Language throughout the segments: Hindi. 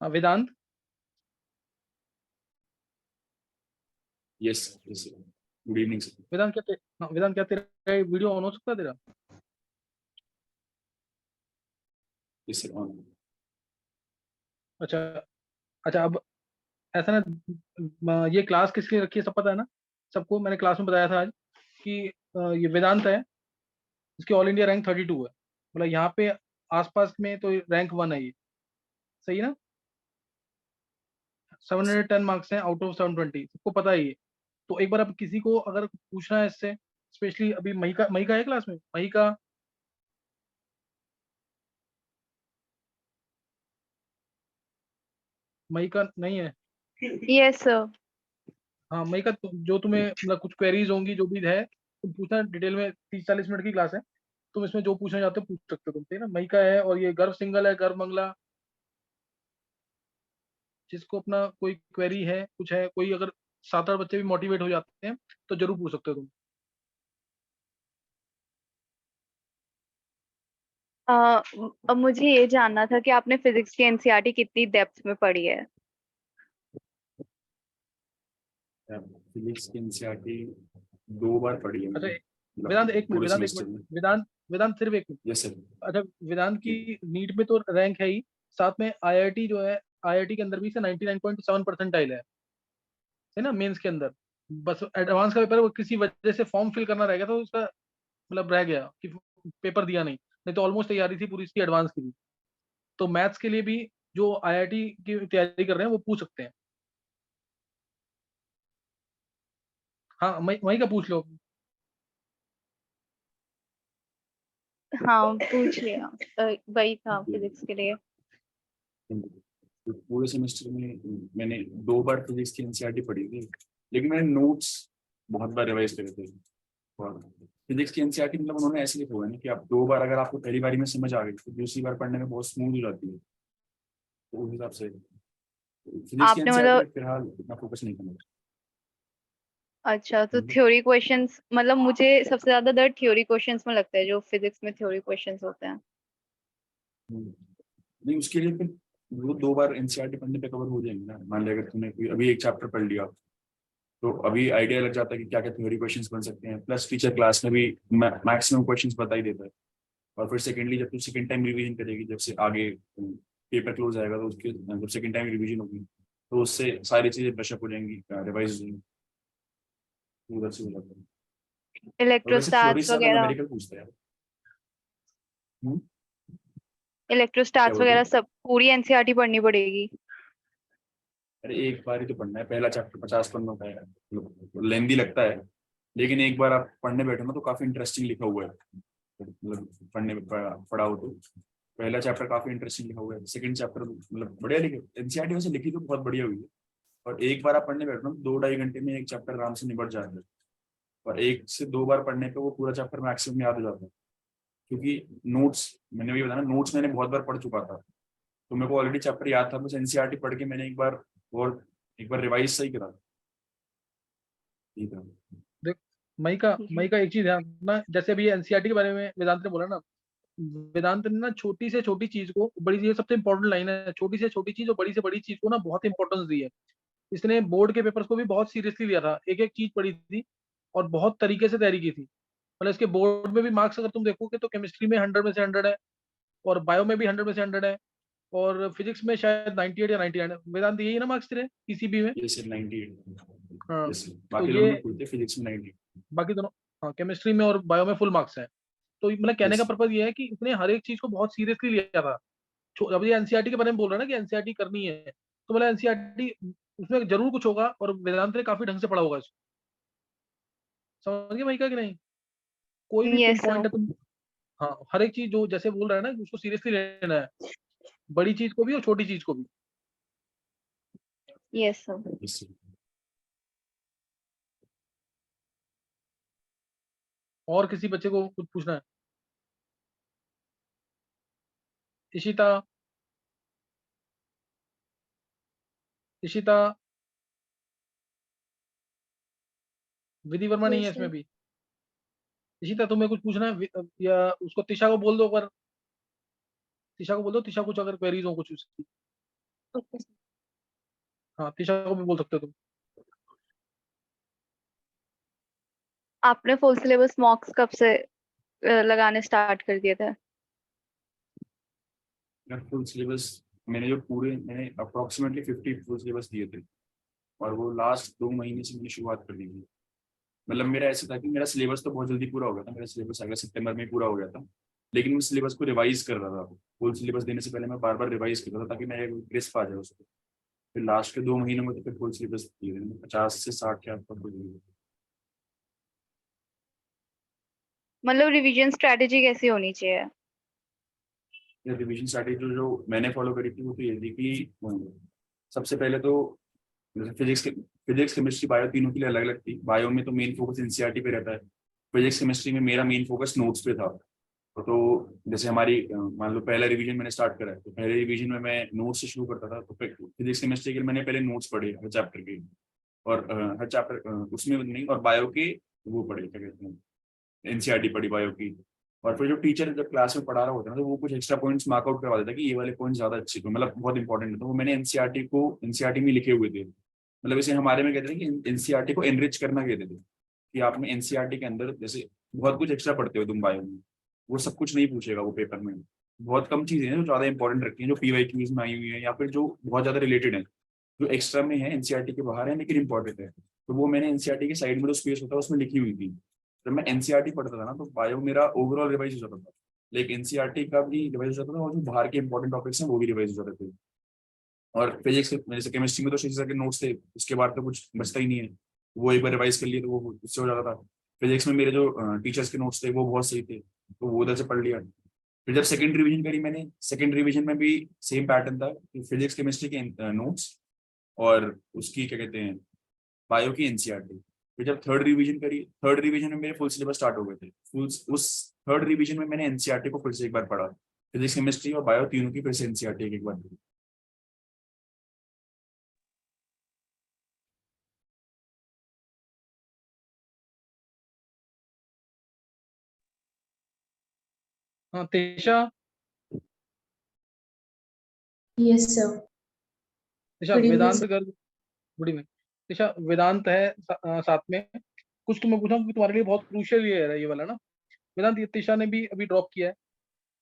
वेदांत। Yes yes, good evening sir. Vedant क्या तेरा वीडियो ऑन हो सकता है तेरा? Yes sir, on. अच्छा। अच्छा, अब ऐसा ना, ये क्लास किसके लिए रखी है सब पता है ना सबको? मैंने क्लास में बताया था आज कि ये वेदांत है, इसकी ऑल इंडिया रैंक 32 है। मतलब यहाँ पे आसपास में तो रैंक 1 है ये। सही है ना? 710 मार्क्स हैं आउट ऑफ 720, सबको पता है ये। तो एक बार अब किसी को अगर पूछना है इससे, स्पेशली अभी मई का है क्लास में, मई का। मई का नहीं है? Yes sir. हाँ, मई का जो तुम्हें मतलब कुछ क्वेरीज होंगी जो भी है, तुम पूछना डिटेल में। 30-40 मिनट की क्लास है, तुम इसमें जो पूछना चाहते हो पूछ सकते हो तुम, ठीक है ना? मई का है, और ये गर्भ सिंगल है, गर्भ मंगला। जिसको अपना कोई क्वेरी है, कुछ है, कोई अगर 7-8 बच्चे भी मोटिवेट हो जाते हैं तो जरूर पूछ सकते हो तुम। अब मुझे ये जानना था कि आपने फिजिक्स की एनसीईआरटी कितनी डेप्थ में पढ़ी है? फिजिक्स की एनसीईआरटी 2 बार पढ़ी है अच्छा, मैंने, वेदांत मतलब एक मिनट, पूरे वेदांत एक सेमेस्टर मिनट, में। वेदांत सिर्फ एक मिनट। Yes sir. अच्छा, वेदांत जी की नीट में तो रैंक है ही, साथ में आईआईटी जो है, आईआईटी के अंदर भी से 99.7 परसेंटाइल है ना मेंस के अंदर। बस एडवांस का पेपर वो किसी वजह से फॉर्म फिल करना रह गया, तो उसका मतलब रह गया कि पेपर दिया नहीं। नहीं तो ऑलमोस्ट तैयारी थी पूरी इसकी एडवांस की भी। तो मैथ्स के लिए भी जो आईआईटी की तैयारी कर रहे हैं वो पूछ सकते हैं। हाँ, वहीं का पूछ लो। हाँ पूछ लिया। वही था जी। फिजिक्स के लिए। तो पूरे सेमेस्टर में मैंने 2 बार फिजिक्स की एनसीईआरटी पढ़ी थी, लेकिन मैंने नोट्स बहुत बार रिवाइज करे थे। और फिजिक्स की एनसीईआरटी मतलब उन्होंने ऐसे लिखा हुआ है ना कि आप 2 बार अगर आपको पहली बारी में समझ आ गई तो दूसरी बार पढ़ने में बहुत स्मूथ हो जाती है। तो उस हिसाब से फिजिक्स की आपने एनसीईआरटी मतलब पे फिलहाल इतना फोकस नहीं करना। अच्छा, तो हम्म। थ्योरी क्वेश्चंस, मतलब मुझे सबसे ज्यादा डर थ्योरी क्वेश्चंस में लगता है, जो फिजिक्स में थ्योरी क्वेश्चंस होते हैं। नहीं, उसके लिए फिर वो 2 बार एनसीईआरटी पढ़ने पे कवर हो जाएंगे ना। मान लिया अगर तुमने कोई अभी एक चैप्टर पढ़ लिया तो अभी आइडिया लग जाता है कि क्या क्या थ्योरी क्वेश्चंस बन सकते हैं, प्लस टीचर क्लास में भी मैक्सिमम क्वेश्चंस बता ही देता है। और फिर सेकेंडली जब तू सेकेंड टाइम रिवीजन करेगी, जब से आगे पेपर क्लोज आएगा तो उसके जब सेकेंड टाइम रिवीजन होगी तो उससे सारी चीजें ब्रशअप हो जाएंगी, रिवाइज हो जाएंगी। तो उधर से हो जाता है। और वैसे थ्योरी से इलेक्ट्रोस्टैट्स ज्यादा वगैरह, न्यूमेरिकल पूछते हैं। हम्म? क्या इलेक्ट्रोस्टैट्स बोल रहे वगैरह हो? सब पूरी एनसीईआरटी पढ़नी पड़ेगी? अरे एक बार ही तो पढ़ना है, पहला चैप्टर 50 पन्नों का है, मतलब लेंदी लगता है। लेकिन एक बार आप पढ़ने बैठो ना तो काफी इंटरेस्टिंग लिखा हुआ है। मतलब पढ़ने में पढ़ा हो तो पहला चैप्टर काफी इंटरेस्टिंग लिखा हुआ है, सेकंड चैप्टर मतलब बढ़िया लिखे। एनसीईआरटी वैसे लिखी तो बहुत बढ़िया हुई है। और एक बार आप पढ़ने बैठो ना तो 2-2.5 घंटे में एक चैप्टर आराम से निबट जाता है। और 1 से 2 बार पढ़ने पे वो पूरा चैप्टर मैक्सिमम याद हो जाता है। क्योंकि नोट्स, मैंने भी बताया ना, नोट्स मैंने बहुत बार पढ़ चुका था, तो मेरे को ऑलरेडी चैप्टर याद था। बस एनसीईआरटी पढ़ के मैंने और एक बार रिवाइज सही करा। ठीक है। देख, ठीक है। मई का एक चीज ध्यान रखना, जैसे अभी एनसीईआरटी के बारे में वेदांत ने बोला ना, वेदांत ने ना छोटी से छोटी चीज को बड़ी, ये सबसे इंपॉर्टेंट लाइन है, छोटी से छोटी चीज और बड़ी से बड़ी चीज को ना बहुत इंपॉर्टेंस दी है। इसने बोर्ड के पेपर्स को भी बहुत सीरियसली लिया था, एक एक चीज पढ़ी थी और बहुत तरीके से तैयारी की थी। मतलब इसके बोर्ड में भी मार्क्स अगर तुम देखोगे तो केमिस्ट्री में 100 में से 100 है, और बायो में भी 100 में से 100 है, और फिजिक्स में शायद 98 या 99 है। वेदांत यही ना मार्क्स तेरे पीसीबी में? ये सिर्फ 98। हाँ। यस। तो बाकी दोनों ये में पूछते फिजिक्स में 90। बाकी दोनों, हाँ, केमिस्ट्री में और बायो में फुल मार्क्स है। तो मतलब कहने यस। का पर्पज ये है कि इसने हर एक चीज को बहुत सीरियसली लिया था। अब ये एनसीईआरटी के बारे में बोल रहा है ना कि एनसीईआरटी करनी है, तो मतलब एनसीईआरटी उसमें जरूर कुछ होगा, और वेदांत ने काफी ढंग से पढ़ा होगा इसको। समझ गए भाई का कि नहीं? कोई भी पिन यस पॉइंट सर। है तुम, हाँ, हर एक चीज जो जैसे बोल रहा है ना उसको सीरियसली लेना है, बड़ी चीज को भी और छोटी चीज को भी। Yes sir. यस। और किसी बच्चे को कुछ पूछना है? इशिता, इशिता, विधि वर्मा नहीं है यस इसमें सर। भी। इशिता, तुम्हें कुछ पूछना है या उसको तिशा को बोल दो, अगर तिशा को बोल दो, तिशा कुछ अगर क्वेरीज हो कुछ उसकी। Okay sir. हाँ, तीशा को भी बोल सकते हो तुम। आपने फुल सिलेबस मॉक्स कब से लगाने स्टार्ट कर दिए थे? फुल सिलेबस मैंने अप्रोक्सीमेटली 50 फुल सिलेबस दिए थे, और वो लास्ट 2 महीने से मैंने शुरुआत कर दी थी। मतलब मेरा ऐसा था कि मेरा सिलेबस तो बहुत जल्दी पूरा हो गया था, मेरा सिलेबस अगले सितंबर में पूरा हो गया था, लेकिन मैं सिलेबस को रिवाइज कर रहा था। फुल सिलेबस देने से पहले मैं बार बार रिवाइज कर रहा था ताकि मेरे ग्रिस्प आ जाए उसको। फिर लास्ट के 2 महीनों में तो फिर फुल सिलेबस दिए थे, 50 से 60 के आसपास दिए थे। मतलब रिवीजन स्ट्रेटेजी कैसी होनी चाहिए? या रिवीजन स्ट्रैटेजी जो मैंने फॉलो करी थी वो तो ये थी कि सबसे पहले तो जैसे फिजिक्स केमिस्ट्री बायो तीनों के लिए अलग अलग थी। बायो में तो मेन फोकस एनसीईआरटी पे रहता है। फिजिक्स केमिस्ट्री में मेरा मेन फोकस नोट्स पे था। तो जैसे हमारी मान लो पहला रिवीजन मैंने स्टार्ट करा है, तो पहले रिवीजन में मैं नोट्स से शुरू करता था। तो फिजिक्स केमिस्ट्री के लिए मैंने पहले नोट्स पढ़े हर चैप्टर के, और हर चैप्टर उसमें नहीं, और बायो के वो पढ़े, क्या कहते हैं, एनसीईआरटी पढ़ी बायो की। और फिर जो टीचर जब क्लास में पढ़ा रहा होता है ना, तो वो कुछ एक्स्ट्रा पॉइंट्स मार्कआउट करवा देता है कि ये वाले पॉइंट्स ज्यादा अच्छे थे, मतलब बहुत इंपॉर्टेंट है, तो वो मैंने एनसीईआरटी में लिखे हुए थे। मतलब इसे हमारे में कहते हैं कि एनसीईआरटी को एनरिच करना कहते थे, कि आपने एनसीईआरटी के अंदर जैसे बहुत कुछ एक्स्ट्रा पढ़ते हो तुम बायो में, वो सब कुछ नहीं पूछेगा वो पेपर में। बहुत कम चीजें हैं जो ज्यादा इंपॉर्टेंट रखती हैं, जो पीवाईक्यूज में आई हुई है, या फिर जो बहुत ज्यादा रिलेटेड है, जो एक्स्ट्रा में है, एनसीईआरटी के बाहर है लेकिन इंपॉर्टेंट है, तो वो मैंने एनसीईआरटी के साइड में जो स्पेस होता है उसमें लिखी हुई थी। जब मैं एनसीईआरटी पढ़ता था ना, तो बायो मेरा ओवरऑल रिवाइज हो जाता था, लेकिन एनसीईआरटी का भी रिवाइज हो जाता था, और जो बाहर के इंपॉर्टेंट टॉपिक्स हैं वो भी रिवाइज हो जाते थे। और फिजिक्स जैसे केमिस्ट्री में तो शीशा के नोट्स थे, उसके बाद तो कुछ बचता ही नहीं है, वो एक बार रिवाइज कर लिए तो वो उससे हो जाता था। फिजिक्स में मेरे जो टीचर्स के नोट्स थे वो बहुत सही थे, तो वो उधर से पढ़ लिया। फिर जब सेकंड रिवीजन करी मैंने, सेकंड रिवीजन में भी सेम पैटर्न था कि फिजिक्स केमिस्ट्री के नोट्स, और उसकी क्या कहते हैं, बायो की एनसीईआरटी। फिर जब थर्ड रिवीजन करी, थर्ड रिवीजन में मेरे फुल सिलेबस स्टार्ट हो गए थे। फुल उस थर्ड रिवीजन में मैंने एनसीईआरटी को फिर से एक बार पढ़ा, फिजिक्स केमिस्ट्री और बायो तीनों की फिर से एनसीईआरटी एक बार पढ़ी। हाँ Tisha. Yes sir. Tisha good evening Vedant sir. कर। Good evening. तीशा वेदांत है साथ में। कुछ तुम्हें पूछा कि तुम्हारे लिए बहुत क्रूशियल ये है, ये वाला ना। वेदांत ये तीशा ने भी अभी ड्रॉप किया है,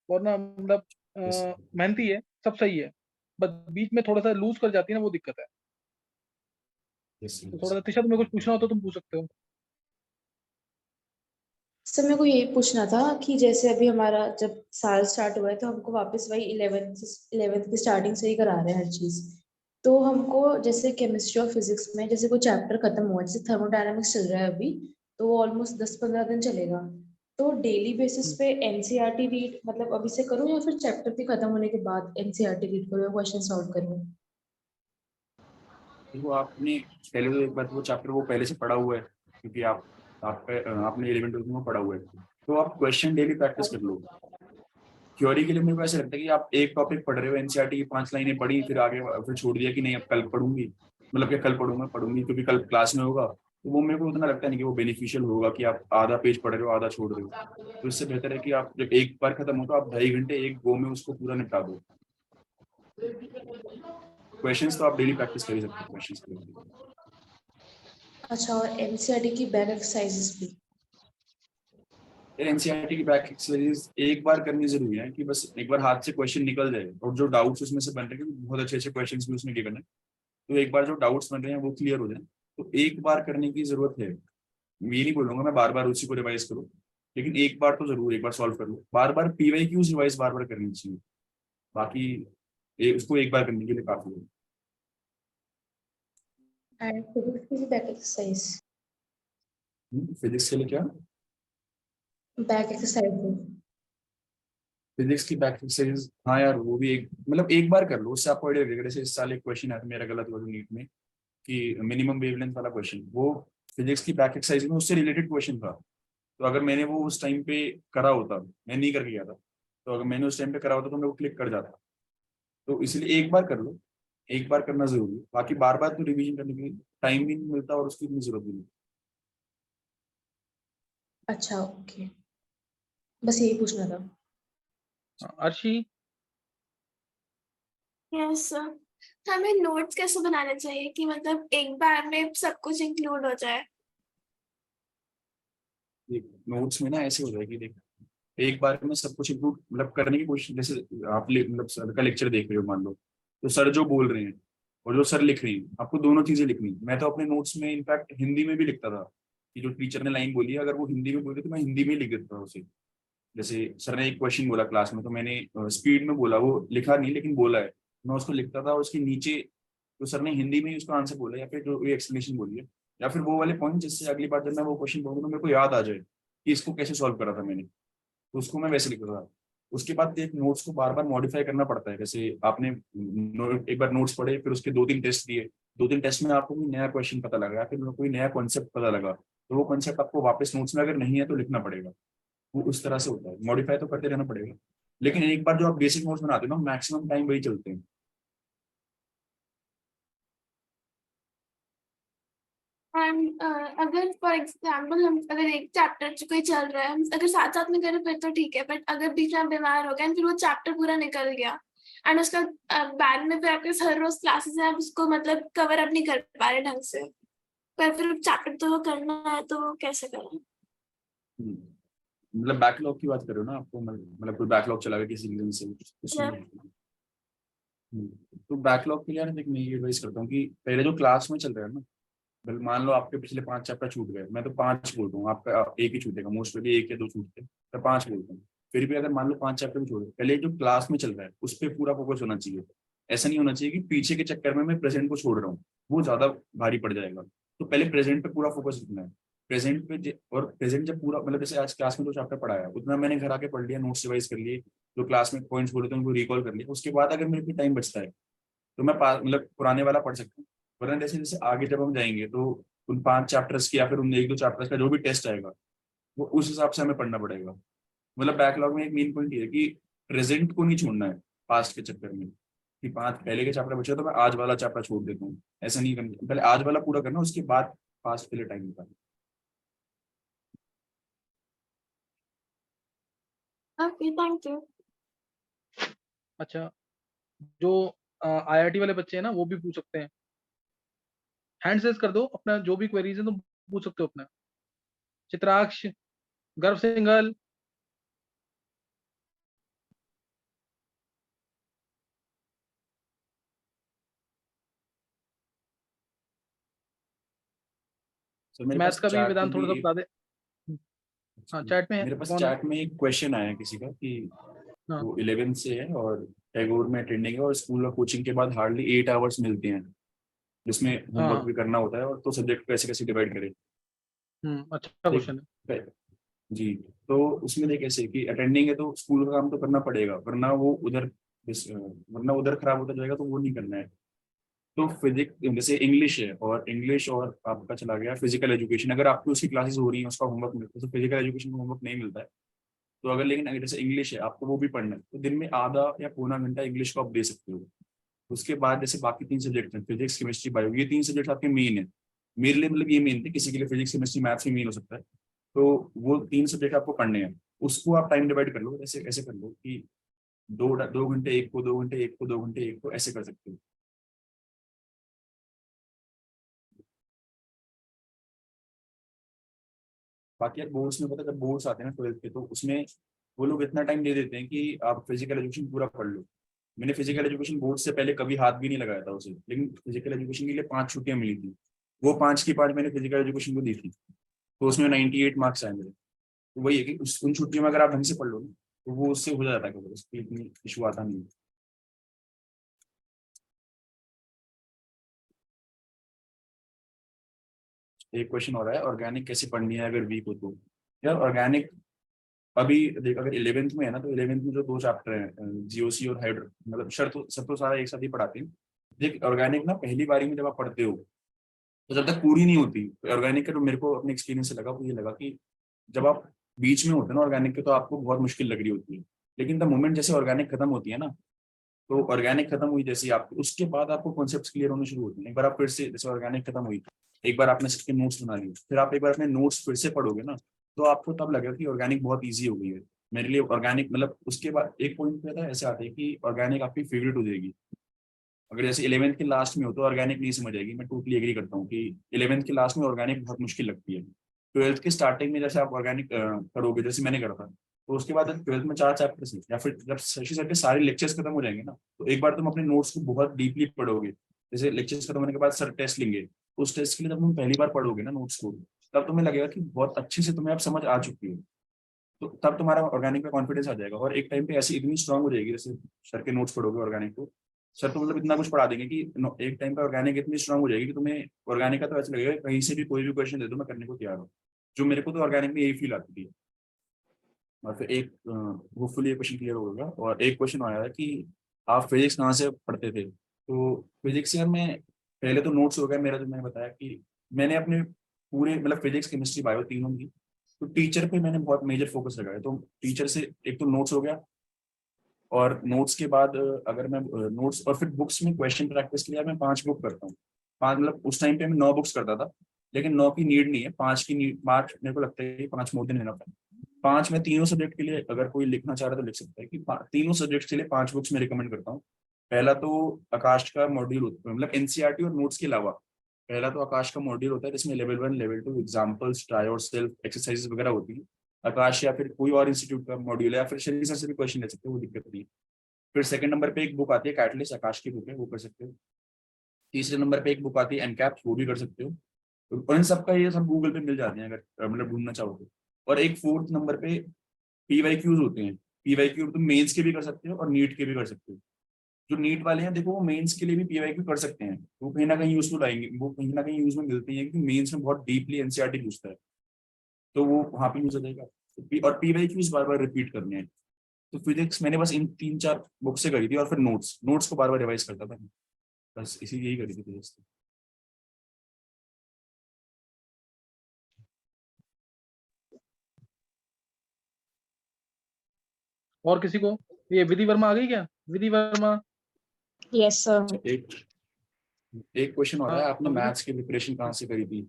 और ना मतलब यस मेहनती है, सब सही है, बस बीच में थोड़ा सा लूज कर जाती है ना, वो दिक्कत है। यस तो थोड़ा सा तीशा, तुम्हें कुछ पूछना हो तो तुम पूछ सकते हो। सर मेरे को यही पूछना था कि जैसे अभी हमारा जब साल स्टार्ट हुआ है तो हमको वापस वही 11th की स्टार्टिंग से ही करा रहे हैं हर चीज। तो हमको जैसे केमिस्ट्री और फिजिक्स में जैसे कोई चैप्टर खत्म हुआ, जैसे थर्मोडायनामिक्स चल रहा है अभी, तो वो ऑलमोस्ट 10-15 दिन चलेगा। तो डेली बेसिस पे एनसीईआरटी रीड मतलब अभी से करूँ, या फिर चैप्टर के खत्म होने के बाद एनसीईआरटी रीड करूँ या क्वेश्चन सॉल्व करूँ? वो आपने पहले तो एक बार वो चैप्टर वो पहले से पढ़ा हुआ है, क्योंकि आपने 11th-12th में पढ़ा हुआ है, तो आप क्वेश्चन डेली प्रैक्टिस कर लो। थ्योरी के लिए मेरे को ऐसा लगता है कि आप एक टॉपिक पढ़ रहे हो, एनसीईआरटी की 5 लाइनें पढ़ी, फिर आगे फिर छोड़ दिया कि नहीं अब कल पढ़ूंगी, मतलब कि कल पढ़ूंगी क्योंकि कल क्लास में होगा, तो वो मेरे को उतना लगता नहीं कि वो बेनिफिशियल होगा कि आप आधा पेज पढ़ रहे हो आधा छोड़ रहे हो। तो इससे बेहतर है कि आप जब एक बार खत्म हो तो आप 2.5 घंटे एक गो में उसको पूरा निपटा दो। क्वेश्चंस तो आप डेली प्रैक्टिस कर ही सकते हो क्वेश्चंस के लिए। अच्छा, और एनसीईआरटी की बैक एक्सरसाइजेस भी? एनसीईआरटी की बैक एक्सरसाइज एक बार करनी जरूरी है, कि बस एक बार हाथ से क्वेश्चन निकल जाए, और जो डाउट्स उसमें से बन रहे हैं, बहुत अच्छे अच्छे क्वेश्चंस भी उसमें गिवन है, तो एक बार जो डाउट्स बन रहे हैं वो क्लियर हो जाए, तो एक बार करने की जरूरत है। ये नहीं बोलूंगा मैं बार बार उसी को रिवाइज करो, लेकिन एक बार तो जरूर एक बार सॉल्व कर लो। बार बार पीवाईक्यूज रिवाइज बार बार करनी चाहिए, बाकी उसको एक बार करने के लिए काफी है। एंड फिजिक्स की भी बैक एक्सरसाइज? फिजिक्स के लिए क्या? Back exercise. फिजिक्स की बैक एक्सरसाइज, हाँ यार वो भी एक मतलब एक बार कर लो, उससे आपको आइडिया लगेगा। जैसे इस साल एक क्वेश्चन आया था मेरा गलत हुआ था नीट में, कि मिनिमम वेवलेंथ वाला क्वेश्चन, वो फिजिक्स की बैक एक्सरसाइज में उससे रिलेटेड क्वेश्चन था। तो अगर मैंने वो उस टाइम पे करा होता, मैं नहीं करके गया था, तो अगर मैंने उस टाइम पे करा होता तो मैं वो क्लिक कर जाता। तो इसलिए एक बार कर लो, एक बार करना जरूरी है, बाकी बार बार तो रिवीजन करने के लिए टाइम भी नहीं मिलता और उसकी इतनी जरूरत भी नहीं। अच्छा ओके, बस यही पूछना था। हाँ, अर्शी। Yes sir. हमें नोट्स कैसे बनाने चाहिए कि मतलब एक बार में सब कुछ इंक्लूड हो जाए? नोट्स में ना ऐसे हो जाएगी, देख एक बार में सब कुछ इंक्लूड मतलब करने की कोशिश, जैसे आप मतलब सर का लेक्चर देख रहे हो मान लो, तो सर जो बोल रहे हैं और जो सर लिख रही हैं, आपको दोनों चीजें लिखनी है। मैं तो अपने नोट्स में इनफैक्ट हिंदी में भी लिखता था कि जो टीचर ने लाइन बोली है अगर वो हिंदी में बोली तो मैं हिंदी में लिख देता था उसे। जैसे सर ने एक क्वेश्चन बोला क्लास में, तो मैंने स्पीड में बोला, वो लिखा नहीं लेकिन बोला है, मैं उसको लिखता था, उसके नीचे तो सर ने हिंदी में ही उसका आंसर बोला या फिर जो एक्सप्लेनेशन बोली है या फिर वो वाले पॉइंट, जिससे अगली बार जब मैं वो क्वेश्चन पढ़ूंगा तो मेरे को याद आ जाए कि इसको कैसे सॉल्व करा था मैंने, तो उसको मैं वैसे लिखता था। उसके बाद एक नोट्स को बार बार मॉडिफाई करना पड़ता है। जैसे आपने एक बार नोट्स पढ़े, फिर उसके 2-3 टेस्ट दिए, 2-3 टेस्ट में आपको कोई नया क्वेश्चन पता लगा या फिर कोई नया कॉन्सेप्ट पता लगा, तो वो कॉन्सेप्ट आपको वापस नोट्स में अगर नहीं है तो लिखना पड़ेगा। वो उस तरह से होता है, मॉडिफाई तो करते रहना पड़ेगा। लेकिन एक बार जो आप बेसिक नोट्स बनाते हो ना, मैक्सिमम टाइम वही चलते हैं। एंड अगर फॉर एग्जाम्पल हम अगर एक चैप्टर कोई चल रहा है, हम अगर साथ साथ में करें फिर तो ठीक है, बट अगर बीच में बीमार हो गए फिर वो चैप्टर पूरा निकल गया एंड उसका बाद में फिर आपके हर रोज क्लासेस है, आप उसको मतलब कवर अप नहीं कर पा रहे ढंग से, पर फिर चैप्टर तो वो करना है, तो वो कैसे करें? मतलब बैकलॉग की बात कर रहे हो ना आपको, मतलब कोई बैकलॉग चला गया किसी रीजन से उसमें। तो बैकलॉग के लिए यार देख, मैं ये एडवाइस करता हूँ कि पहले जो क्लास में चल रहा है ना, मान लो आपके पिछले 5 चैप्टर छूट गए, मैं तो 5 बोलता हूँ, आपका एक ही छूटेगा, मोस्टली 1 या 2 छूटते हैं, तो 5 बोलता हूँ। फिर भी अगर मान लो 5 चैप्टर भी छोड़े, पहले जो क्लास में चल रहा है उस पर पूरा फोकस होना चाहिए। ऐसा नहीं होना चाहिए कि पीछे के चक्कर में मैं प्रेजेंट को छोड़ रहा हूँ, वो ज्यादा भारी पड़ जाएगा। तो पहले प्रेजेंट पे पूरा फोकस रखना है। प्रेजेंट पे और प्रेजेंट जब पूरा मतलब जैसे आज क्लास में जो चैप्टर पढ़ाया उतना मैंने घर आके पढ़ लिया, नोट्स रिवाइज कर लिए, जो क्लास में पॉइंट्स बोले थे उनको रिकॉल कर लिया, उसके बाद अगर मेरे को टाइम बचता है तो मैं मतलब पुराने वाला पढ़ सकता हूँ। वरना जैसे जैसे आगे जब हम जाएंगे तो उन 5 चैप्टर्स की या फिर उन 1-2 चैप्टर्स का जो भी टेस्ट आएगा वो उस हिसाब से हमें पढ़ना पड़ेगा। मतलब बैकलॉग में एक मेन पॉइंट ये है कि प्रेजेंट को नहीं छोड़ना है पास्ट के चक्कर में, कि 5 पहले के चैप्टर बचे तो मैं आज वाला चैप्टर छोड़ देता हूँ। ऐसा नहीं करना, पहले आज वाला पूरा करना, उसके बाद पास्ट के लिए टाइम निकालना। Okay, thank you. अच्छा, जो आईआईटी वाले बच्चे हैं ना वो भी पूछ सकते हैं, हैंड रेज कर दो, अपना जो भी क्वेरीज है तुम पूछ सकते हो अपना। चित्राक्ष, गर्भ सिंघल, सर मेरे मैथ्स पास का भी चैट में वेदांत थोड़ा सा भी बता दे। हाँ, चैट में है, मेरे पास कौन है? चैट में एक क्वेश्चन आया है किसी का कि हाँ वो 11th से है और टैगोर में अटेंडिंग है और स्कूल और कोचिंग के बाद हार्डली 8 आवर्स मिलते हैं जिसमें हाँ होमवर्क हाँ। भी करना होता है, और तो सब्जेक्ट कैसे कैसे डिवाइड करें। अच्छा देख क्वेश्चन है। जी, तो उसमें देख ऐसे कि अटेंडिंग है तो स्कूल का काम तो करना पड़ेगा, वरना वो उधर वरना उधर खराब होता जाएगा, तो वो नहीं करना है। तो फिजिक्स जैसे इंग्लिश है, और इंग्लिश और आपका चला गया फिजिकल एजुकेशन, अगर आपकी उसकी क्लासेस हो रही हैं उसका होमवर्क मिलता है, तो फिजिकल एजुकेशन का होमवर्क नहीं मिलता है। तो अगर लेकिन अगर जैसे इंग्लिश है आपको वो भी पढ़ना है, तो दिन में आधा या पौना घंटा इंग्लिश को आप दे सकते हो। उसके बाद जैसे बाकी 3 सब्जेक्ट हैं, फिजिक्स केमिस्ट्री बायो, ये 3 सब्जेक्ट आपके मेन है। मेरे लिए मतलब ये मेन थे, किसी के लिए फिजिक्स केमिस्ट्री मैथ्स भी मेन हो सकता है। तो वो 3 सब्जेक्ट आपको पढ़ने हैं, उसको आप टाइम डिवाइड कर लो, ऐसे ऐसे कर लो कि 2 घंटे एक को, 2 घंटे एक को, 2 घंटे एक को, ऐसे कर सकते हो। बाकी यार बोर्ड्स में पता है, जब बोर्ड्स आते हैं ना 12th के, तो उसमें वो लोग इतना टाइम दे देते हैं कि आप फिजिकल एजुकेशन पूरा पढ़ लो। मैंने फिजिकल एजुकेशन बोर्ड से पहले कभी हाथ भी नहीं लगाया था उसे, लेकिन फिजिकल एजुकेशन के लिए 5 छुट्टियां मिली थी, वो 5 की 5 मैंने फिजिकल एजुकेशन को दी थी, तो उसमें 98 मार्क्स आए मेरे। तो वही है कि उन छुट्टियों में अगर आप ढंग से पढ़ लो ना, तो वो उससे हो जाता है, उसकी इतनी इशू आता नहीं है। एक क्वेश्चन हो रहा है, ऑर्गेनिक कैसे पढ़नी है अगर वीक हो तो। यार ऑर्गेनिक अभी देख, अगर 11th में है ना, तो 11th में जो 2 चैप्टर हैं जीओसी और हाइड्रो, मतलब शर्त सब तो सारा एक साथ ही पढ़ाते हैं। देख ऑर्गेनिक ना पहली बारी में जब आप पढ़ते हो तो जब तक पूरी नहीं होती, तो ऑर्गेनिक का जो मेरे को अपने एक्सपीरियंस से लगा वो ये लगा कि जब आप बीच में होते हैं ना ऑर्गेनिक के, तो आपको बहुत मुश्किल लग रही होती है। लेकिन द मोमेंट जैसे ऑर्गेनिक खत्म होती है ना, तो ऑर्गेनिक खत्म हुई जैसे आपको, उसके बाद आपको कॉन्सेप्ट्स क्लियर होने शुरू होते हैं। एक बार आप फिर से जैसे ऑर्गेनिक खत्म हुई, एक बार आपने सबके नोट्स बना लिए, फिर आप एक बार अपने नोट्स फिर से पढ़ोगे ना, तो आपको तब लगेगा कि ऑर्गेनिक बहुत ईजी हो गई है मेरे लिए। ऑर्गेनिक मतलब उसके बाद एक पॉइंट पे था ऐसे आते हैं कि ऑर्गेनिक आपकी फेवरेट हो जाएगी। अगर जैसे 11th के लास्ट में हो तो ऑर्गेनिक नहीं समझ आएगी, मैं टोटली एग्री करता हूँ कि 11th के लास्ट में ऑर्गेनिक बहुत मुश्किल लगती है। 12th के स्टार्टिंग में जैसे आप ऑर्गेनिक करोगे, जैसे मैंने करा था, तो उसके बाद 12th में 4 चैप्टर्स हैं, या फिर जब शशि सर के सारे लेक्चर्स खत्म हो जाएंगे ना, तो एक बार तुम अपने नोट्स को बहुत डीपली पढ़ोगे। जैसे लेक्चर्स खत्म होने के बाद सर टेस्ट लेंगे, उस टेस्ट के लिए जब तुम पहली बार पढ़ोगे ना नोट्स को, तब तुम्हें लगेगा कि बहुत अच्छे से तुम्हें अब समझ आ चुकी है, तो तब तुम्हारा ऑर्गेनिक में कॉन्फिडेंस आ जाएगा। और एक टाइम पे ऐसी इतनी स्ट्रांग हो जाएगी, जैसे सर के नोट्स पढ़ोगे ऑर्गेनिक को, सर तो मतलब इतना कुछ पढ़ा देंगे कि एक टाइम पे ऑर्गेनिक इतनी स्ट्रांग हो जाएगी कि तुम्हें ऑर्गेनिक का तो ऐसा लगेगा कहीं से भी कोई भी क्वेश्चन दे दो मैं करने को तैयार हूँ। जो मेरे को तो ऑर्गेनिक में यही फील आती थी। और फिर एक होपफुली ये क्वेश्चन क्लियर होगा। और एक क्वेश्चन आया है कि आप फिजिक्स कहाँ से पढ़ते थे? तो फिजिक्स यार मैं पहले तो नोट्स हो गया मेरा, जो मैंने बताया कि मैंने अपने पूरे मतलब फिजिक्स केमिस्ट्री बायो तीनों की, तो टीचर पे मैंने बहुत मेजर फोकस लगाया। तो टीचर से एक तो नोट्स हो गया, और नोट्स के बाद अगर मैं नोट्स और फिर बुक्स में क्वेश्चन प्रैक्टिस के लिए मैं 5 बुक करता हूँ। 5 मतलब उस टाइम पे मैं 9 बुक्स करता था, लेकिन 9 की नीड नहीं है, 5 की नीड, 5 मेरे को लगता है कि 5 मोर देन इनफ है। 5 में तीनों सब्जेक्ट के लिए अगर कोई लिखना चाह रहा है तो लिख सकता है कि तीनों सब्जेक्ट के लिए 5 बुक्स मैं रिकमेंड करता हूँ। पहला तो आकाश का मॉड्यूल होता है, मतलब एनसीईआरटी और नोट्स के अलावा पहला तो आकाश का मॉड्यूल होता है जिसमें लेवल 1 लेवल 2 एग्जाम्पल्स, ट्राई और सेल्फ एक्सरसाइजेस वगैरह होती है। आकाश या फिर कोई और इंस्टीट्यूट का मॉड्यूल है, या फिर शरीर से भी क्वेश्चन ले सकते हो, वो दिक्कत नहीं है। फिर सेकंड नंबर पे एक बुक आती है कैटलिस्ट, आकाश की बुक है, वो कर सकते हो। तीसरे नंबर पे एक बुक आती है एनकैप, वो भी कर सकते हो। और इन सबका ये सब गूगल पे मिल जाते हैं अगर मतलब ढूंढना चाहो तो। और एक फोर्थ नंबर पे पीवाईक्यूज होते हैं। पीवाईक्यू तुम मेंस के भी कर सकते हो और नीट के भी कर सकते हो। जो नीट वाले हैं देखो, वो मेंस के लिए भी पीवाईक्यू कर सकते हैं, वो कहीं ना कहीं यूजफुल आएंगे, वो कहीं ना कहीं यूज में मिलती है, क्योंकि मेंस में बहुत डीपली एनसीईआरटी पूछता है, तो वो वहां पे यूज हो जाएगा। और पीवाईक्यूज बार बार रिपीट करने हैं। तो फिजिक्स मैंने बस इन 3-4 बुक से करी थी, और फिर नोट्स नोट्स को बार बार रिवाइज करता था, बस इसी यही करी थी फिजिक्स। और किसी को? ये विधि वर्मा आ गई क्या? विधि वर्मा। Yes sir. अच्छा, एक क्वेश्चन हो रहा है, हाँ, आपने विधि। मैथ्स की प्रिपरेशन कहाँ से करी थी?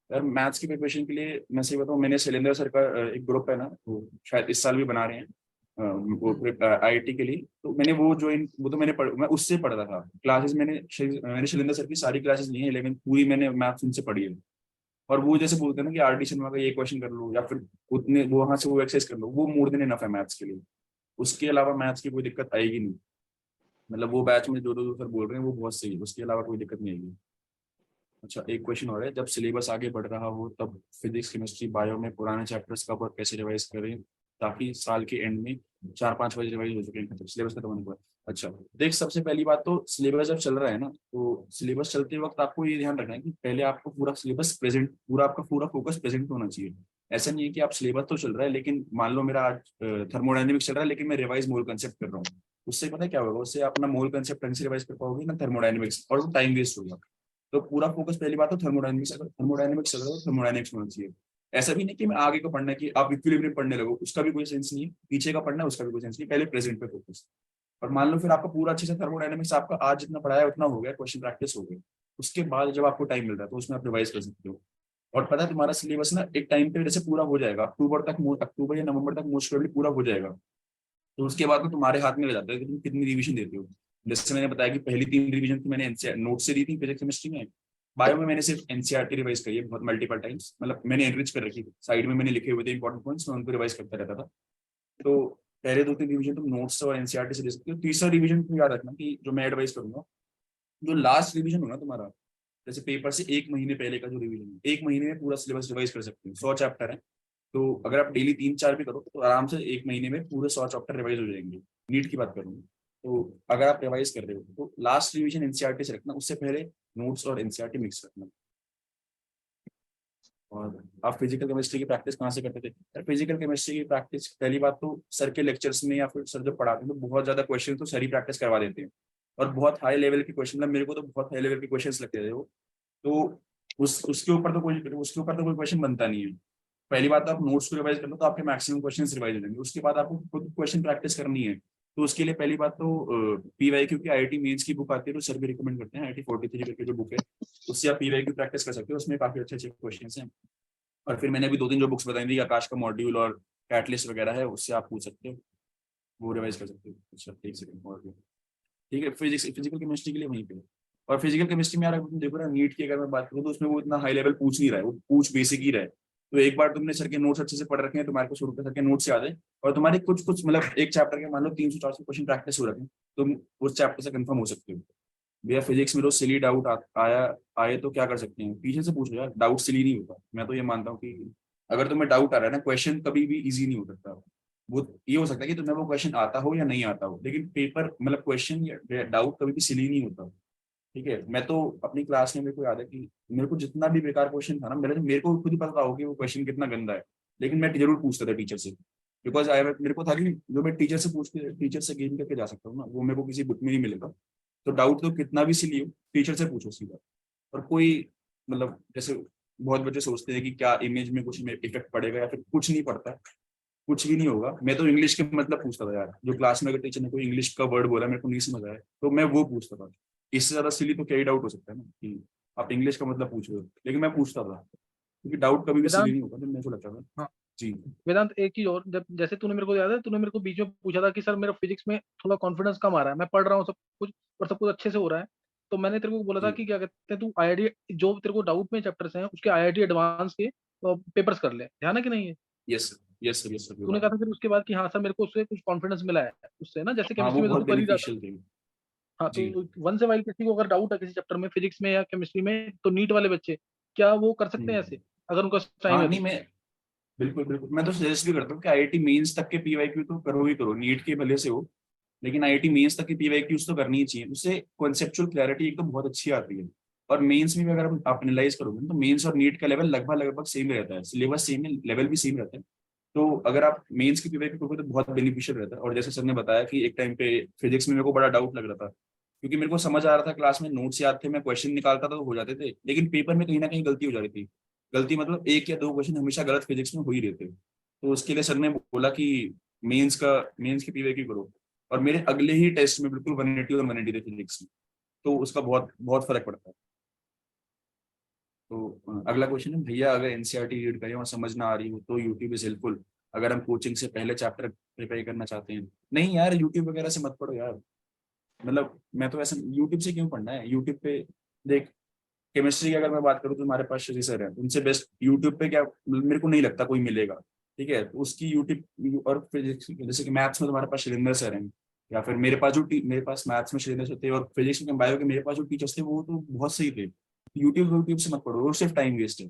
यार मैथ्स की प्रिपरेशन के लिए मैं सही बताऊँ, मैंने शैलेंद्र सर का एक ग्रुप है ना, वो शायद इस साल भी बना रहे हैं वो आईआईटी के लिए, तो मैंने वो ज्वाइन, वो तो मैं उससे पढ़ता था क्लासेस। मैंने शैलेंद्र सर की सारी क्लासेस ली है 11th पूरी, मैंने मैथ्स उनसे पढ़ी है। और वो जैसे बोलते हैं ना कि आर डी शर्मा का ये क्वेश्चन कर लो, या फिर उतने वो वहां से वो एक्सरसाइज कर लो, वो मोर देन इनफ है मैथ्स के लिए। उसके अलावा मैथ्स की कोई दिक्कत आएगी नहीं। मतलब वो बैच में जो सर बोल रहे हैं वो बहुत सही है, उसके अलावा कोई दिक्कत नहीं आएगी। अच्छा, एक क्वेश्चन हो रहा है, जब सिलेबस आगे बढ़ रहा हो तब फिजिक्स केमिस्ट्री बायो में पुराने चैप्टर्स कब और कैसे रिवाइज करें ताकि साल के एंड में 4-5 बजे रिवाइज हो सके सिलेबस खत्म होने के बाद? अच्छा देख, सबसे पहली बात तो सिलेबस जब चल रहा है ना, तो सिलेबस चलते वक्त आपको ये ध्यान रखना है कि पहले आपको पूरा सिलेबस प्रेजेंट, पूरा आपका पूरा फोकस प्रेजेंट होना चाहिए। ऐसा नहीं है कि आप सिलेबस तो चल रहा है, लेकिन मान लो मेरा आज थर्मोडाइनमिक्स चल रहा है, लेकिन मैं रिवाइज मोल कंसेप्ट कर रहा हूँ। उससे पता है क्या होगा, उससे अपना मोल कंसेप्ट ढंग से रिवाइज कर पाओगे ना थर्मोडाइनमिक्स, और वो टाइम वेस्ट होगा। तो पूरा फोकस पहली बात तो थर्मोडायनेमिक्स, अगर थर्मोडायनेमिक्स चल रहा है तो थर्मोडायनेमिक्स होना चाहिए। ऐसा भी नहीं कि मैं आगे का पढ़ना है कि आप इक्विलिब्रियम पढ़ने लगो, उसका भी कोई सेंस नहीं है। पीछे का पढ़ना है उसका भी कोई सेंस नहीं, पहले प्रेजेंट पे फोकस। और मान लो फिर आपका पूरा अच्छे से थर्मोडायनेमिक्स आपका आज जितना पढ़ाया उतना हो गया, क्वेश्चन प्रैक्टिस हो गई, उसके बाद जब आपको टाइम मिल रहा है तो उसमें आप रिवाइज कर सकते हो। और पता है तुम्हारा सिलेबस ना एक टाइम पे जैसे पूरा हो जाएगा, अक्टूबर या नवंबर तक मोस्ट प्रोबेबली पूरा हो जाएगा। तो उसके बाद में तुम्हारे हाथ में रह जाता है कि तुम कितनी रिवीजन देते हो। जैसे मैंने बताया कि पहली 3 रिवीजन तो मैंने नोट से दी थी फिजिक्स केमिस्ट्री में। बायो में मैंने सिर्फ एनसीईआरटी रिवाइज करी है बहुत मल्टीपल टाइम्स, मतलब मैंने एनरिच कर रखी, साइड में मैंने लिखे हुए थे इंपॉर्टेंट पॉइंट्स, मैं उनको रिवाइज करता रहता था। तो पहले 2-3 रिवीजन तुम नोट्स और एनसीईआरटी से दे सकते हो। तीसरा रिवीजन तुम याद रखना कि जो मैं एडवाइस करूंगा, जो लास्ट रिवीजन होगा तुम्हारा, जैसे पेपर से 1 महीने पहले का जो रिवीजन है, 1 महीने में पूरा सिलेबस रिवाइज कर सकते हो। 100 चैप्टर है, तो अगर आप डेली 3-4 भी करो तो आराम से 1 महीने में पूरे 100 चैप्टर रिवाइज हो जाएंगे। नीट की बात करूंगा तो अगर आप रिवाइज कर रहे हो तो लास्ट रिवीजन एनसीईआरटी से रखना, उससे पहले नोट्स और एनसीईआरटी मिक्स रखना। और आप फिजिकल केमिस्ट्री की प्रैक्टिस कहाँ से करते थे? फिजिकल केमिस्ट्री की प्रैक्टिस पहली बात तो सर के लेक्चर्स में, या फिर सर जब पढ़ाते हैं तो बहुत ज्यादा क्वेश्चन तो सर ही प्रैक्टिस करवा देते हैं, और बहुत हाई लेवल के क्वेश्चन, मतलब मेरे को तो बहुत हाई लेवल के क्वेश्चन लगते थे वो। तो उसके ऊपर तो कोई क्वेश्चन बनता नहीं है। पहली बात आप नोट्स को रिवाइज कर लो तो आपके मैक्सिमम क्वेश्चंस रिवाइज हो जाएंगे। उसके बाद आपको खुद क्वेश्चन प्रैक्टिस करनी है, तो उसके लिए पहली बात तो पीवाईक्यू की आईआईटी मेंस की बुक आती है, तो सर भी रिकमेंड करते हैं आईआईटी 43 करके जो बुक है, उससे आप पीवाईक्यू प्रैक्टिस कर सकते हो, उसमें काफी अच्छे अच्छे क्वेश्चन हैं। और फिर मैंने अभी 2-3 जो बुक्स बताई थी, आकाश का मॉड्यूल और कैटलिस्ट वगैरह है, उससे आप पूछ सकते हो, वो रिवाइज कर सकते हो। अच्छा, एक सेकंड और ठीक है, फिजिकल केमिस्ट्री के लिए वहीं पे। और फिजिकल केमिस्ट्री में यार तुम देखो ना, नीट की अगर मैं बात करूँ तो उसमें वो इतना हाई लेवल पूछ नहीं रहा है, वो पूछ बेसिक ही रहा है। तो एक बार तुमने सर के नोट्स अच्छे से पढ़ रखे हैं, तुम्हारे को शुरू के सर के नोट्स याद है, और तुम्हारे कुछ कुछ मतलब एक चैप्टर के मान लो 300-400 क्वेश्चन प्रैक्टिस हो रखे हैं, तुम उस चैप्टर से कंफर्म हो सकते हो। भैया फिजिक्स में रोज सिली डाउट आए तो क्या कर सकते हैं, टीचर से पूछ लो यार, डाउट सिली नहीं होता। मैं तो ये मानता हूँ कि अगर तुम्हें डाउट आ रहा है ना, क्वेश्चन कभी भी इजी नहीं हो सकता। वो ये हो सकता है कि तुम्हें वो क्वेश्चन आता हो या नहीं आता हो, लेकिन पेपर मतलब क्वेश्चन या डाउट कभी भी सिली नहीं होता। ठीक है, मैं तो अपनी क्लास में मेरे को याद है कि मेरे को जितना भी बेकार क्वेश्चन था ना, मेरे को खुद ही पता हो कि वो क्वेश्चन कितना गंदा है, लेकिन मैं जरूर पूछता था टीचर से। बिकॉज आई मेरे को था कि जो मैं टीचर से पूछ के टीचर से गेम करके जा सकता हूँ ना, वो मेरे को किसी बुक में नहीं मिलेगा। तो डाउट तो कितना भी सिली हो, टीचर से पूछो सीधा। और कोई मतलब जैसे बहुत बच्चे सोचते हैं कि क्या इमेज में कुछ इफेक्ट पड़ेगा, या फिर कुछ नहीं पड़ता है, कुछ भी नहीं होगा। मैं तो इंग्लिश के मतलब पूछता था यार, जो क्लास में अगर टीचर ने कोई इंग्लिश का वर्ड बोला मेरे को नहीं समझ आया तो मैं वो पूछता था। इससे ज्यादा सिली तो क्या ही डाउट हो सकता है ना, कि आप इंग्लिश का मतलब पूछ रहे हो, लेकिन मैं पूछता था क्योंकि डाउट कभी भी सिली वेदांत, नहीं होता, तो मेरे को लगता था। हाँ जी वेदांत, एक चीज और, जब जैसे तूने मेरे को याद है, तूने मेरे को बीच में पूछा था कि सर मेरा फिजिक्स में थोड़ा कॉन्फिडेंस कम आ रहा है, मैं पढ़ रहा हूँ सब कुछ और सब कुछ अच्छे से हो रहा है, तो मैंने तेरे को बोला था जी। कि क्या कहते हैं, तू आईआईटी जो तेरे को डाउट में चैप्टर्स हैं उसके आईआईटी एडवांस के पेपर्स कर ले, ध्यान है कि नहीं है? Yes sir, yes sir, yes sir, तूने कहा था फिर उसके बाद कि हाँ सर मेरे को उससे कुछ कॉन्फिडेंस मिला है उससे ना, जैसे हाँ केमिस्ट्री वो में तो बहुत तू कर ही रहा था। बेनिफिशियल थे। हाँ तो जी वन से वाइल किसी को अगर डाउट है किसी चैप्टर में, फिजिक्स में या केमिस्ट्री में, तो नीट वाले बच्चे क्या वो कर सकते हैं ऐसे, अगर उनका टाइम हाँ है नहीं तो? मैं बिल्कुल बिल्कुल, मैं तो सजेस्ट भी करता हूँ कि आईआईटी मेंस तक के पीवाईक्यू तो करो ही करो, नीट के भले से हो, लेकिन आईआईटी मेंस तक की पीवाईक्यूज तो करनी ही चाहिए। उससे कॉन्सेप्चुअल क्लैरिटी एक तो बहुत अच्छी आती है। और मेंस में भी अगर आप एनालाइज करोगे तो मेंस और नीट का लेवल लगभग लगभग सेम रहता है, सिलेबस सेम है, लेवल भी सेम रहता है। तो अगर आप मेंस की पीवाईक्यू करोगे तो बहुत बेनिफिशियल रहता है। और जैसे सर ने बताया कि एक टाइम पे फिजिक्स में मेरे को बड़ा डाउट लग रहा था, क्योंकि मेरे को समझ आ रहा था, क्लास में नोट्स याद थे, मैं क्वेश्चन निकालता था तो हो जाते थे, लेकिन पेपर में कहीं ना कहीं गलती हो जा रही थी। गलती मतलब एक या दो क्वेश्चन हमेशा गलत फिजिक्स में हो ही रहते। तो उसके लिए सर ने बोला कि मेंस की पीवाईक्यू करो। और मेरे अगले ही टेस्ट में बिल्कुल 180 और 180 थे फिजिक्स में। तो उसका बहुत बहुत फर्क पड़ता है। तो अगला क्वेश्चन है, भैया अगर एनसीईआरटी रीड करें और समझ ना आ रही हो तो यूट्यूब इज हेल्पफुल, अगर हम कोचिंग से पहले चैप्टर प्रिपेयर करना चाहते हैं। नहीं यार, यूट्यूब वगैरह से मत पढ़ो यार। मतलब मैं तो ऐसा, यूट्यूब से क्यों पढ़ना है, यूट्यूब पे देख, केमिस्ट्री की अगर मैं बात करूँ तो हमारे पास श्री सर है, उनसे बेस्ट यूट्यूब पे क्या मेरे को नहीं लगता कोई मिलेगा। ठीक है, तो उसकी यूट्यूब, और फिजिक्स जैसे कि मैथ्स में तुम्हारे पास शैलेंद्र सर हैं, या फिर मेरे पास मैथ्स में शैलेंद्र सर थे, और फिजिक्स में बायो के मेरे पास जो टीचर्स थे वो तो बहुत सही थे। यूट्यूब यूट्यूब से मत पढ़ो, वो सिर्फ टाइम वेस्ट है।